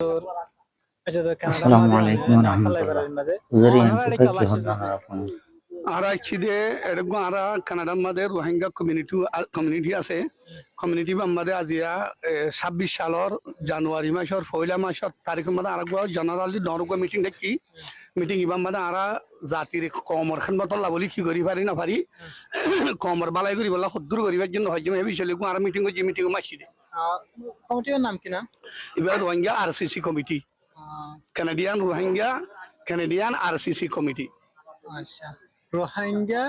আসসালামু আলাইকুম ওয়া রাহমাতুল্লাহ। হুজুর ইয়ানফু কি হদানা রাখুন। আরা ইচ্ছিদে এরকম আরা কানাডার মাঝে রোহিঙ্গা কমিউনিটি আছে। কমিউনিটি আমাদের আজিয়া 26 সালের জানুয়ারি মাসের পয়লা মাসের তারিখের মধ্যে আর জেনারেলি নরগো মিটিং দেখি মিটিং ইবাম মাঝে আরা জাতির কমর খান বতলা বলি কি করি পারি না পারি কমর বালাই করি বলা সদ্দুর করিবার জন্য হয় যে বিষয় আর মিটিং করছি মিটিং মাসি দে কমিটির নাম কি না এবার Rohingya RCC committee Canadian RCC committee. আচ্ছা, রোহিঙ্গা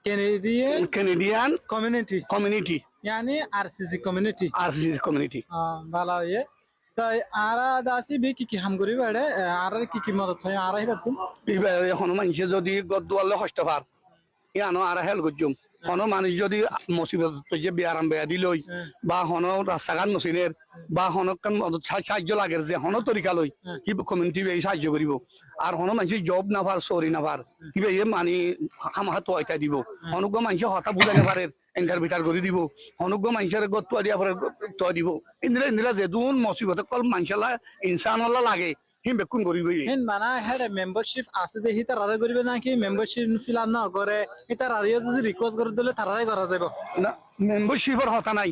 कैनेडियन कम्युनिटी यानी आरसीसी कम्युनिटी ভালো ইয়ে তাই আরা দাসি বে কি হাম করি বাড়ে আর কি মদত হয় আর হি বাতুন ইবে এখন মানুষ যদি গদওয়ালে কষ্ট পার ইয়ানো আর হেল গজুম কোনো মানুষ যদি মুসিবত যে বিয়ারাম বেয়া দিলই বা হন রাস্তাঘাট নসিনের বা হনকান সাহায্য লাগে যে হন তরিকা লই কি কমিউনিটি এই সাহায্য করিব আর হন মানুষ জব না পার সরি না পার কিবে এ মানি আমার তো আইতা দিব হনুগ্য মানুষ হতা বুঝাই না পারে ইন্টারভিটার করে দিব হনুগ্য মানুষের গত্তুয়া দিয়া পরে তো দিব ইন্দিরা যে দুন মুসিবত কল মানুষলা ইনসানলা লাগে হিম বেকুন করিব হিন মানা হেড মেম্বারশিপ আছে দেখি তারারে করিবে নাকি মেম্বারশিপ ফিল না করে এটা রারিও যদি রিকোয়েস্ট করে দিলে তারাই করা যাবে না মেম্বারশিপের হতা নাই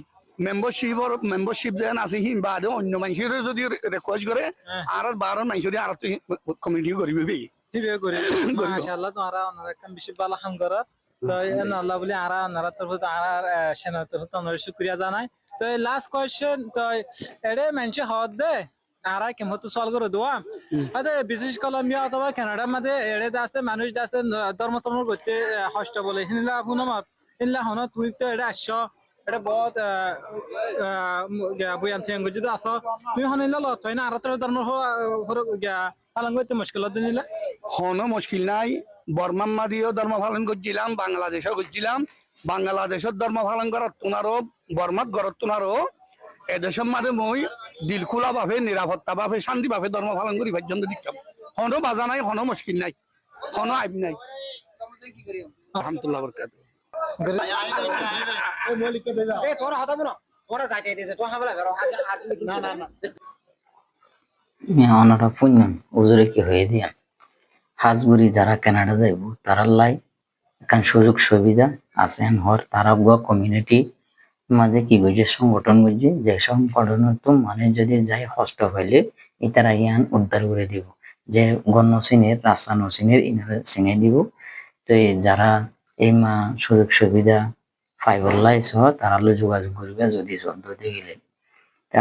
মেম্বারশিপ যেন আছে হিম বাদে অন্য মানুষের যদি রিকোয়েস্ট করে আর 12 মানুষের আর কমিউনিটি করিবে বে দিবে করি মাশাআল্লাহ তোমরা ওনারা কাম বেশি ভালো হাম করা তো আল্লাহ বলি আরা ওনারা তরফ আর সেনা তরফ ওনার শুকরিয়া জানাই। তো লাস্ট কোশ্চেন তো এড়ে মানুষ হদ দে আরা কেমত সলভ করে দোয়া আদে ব্রিটিশ কলম্বিয়া অথবা কানাডার মধ্যে এড়ে আছে মানুষ আছে ধর্ম করতে কষ্ট বলে হিনলা হুনমত হিনলা হন তুই তো এটা আসছো এটা বহুত বয়ান থেকে যদি আসো তুমি হনিলা লত হয় না আর তোর ধর্ম পালন করতে মুশকিল দিনিলা কোনো মুশকিল নাই। বর্মাম্মাদিও ধর্ম পালন করছিলাম, বাংলাদেশও করছিলাম। বাংলাদেশের ধর্ম পালন করার তোমারও বর্মাত গড়ত তোমারও এদেশের মাঝে মই দিলখোলা ভাবে নিরাপত্তা ভাবে শান্তি ভাবে ধর্ম পালন করি পর্যন্ত দিতাম। হনো বাজা নাই, হনো মুশকিল নাই, হনো আইব নাই। আলহামদুলিল্লাহ বরকাত। ওনারা পুণ্য হুজুরে কি হয়ে দিয়া হাজগুড়ি যারা কানাডা যাইব তারা লাই কান সুযোগ সুবিধা আছেন হর তারা কমিউনিটি মাঝে কি গইছে সংগঠন গইছে যে সংগঠন তো মানে যদি যাই কষ্ট হইলে ইতারা ইয়ান উদ্ধার করে দিব যে গণ্য শ্রেণীর রাস্তা নসিনের ইনারে চিনে দিব। তো যারা এই মা সুযোগ সুবিধা ফাইবার লাইস হয় তারা যোগাযোগ করবে যদি চন্দ্রতে গেলে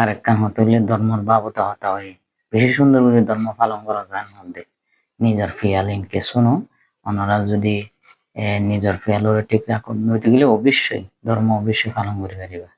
আর একখান হতে হলে ধর্মর বাবতা হতা হয় বেশি সুন্দর করে ধর্ম পালন করা যায় মধ্যে নিজের ফিয়ালিনকে শুনো ওনারা যদি নিজের ফিয়ালরে ঠিক রাখুন নইতে গেলে অবশ্যই ধর্ম অবশ্যই পালন করে পারিবা।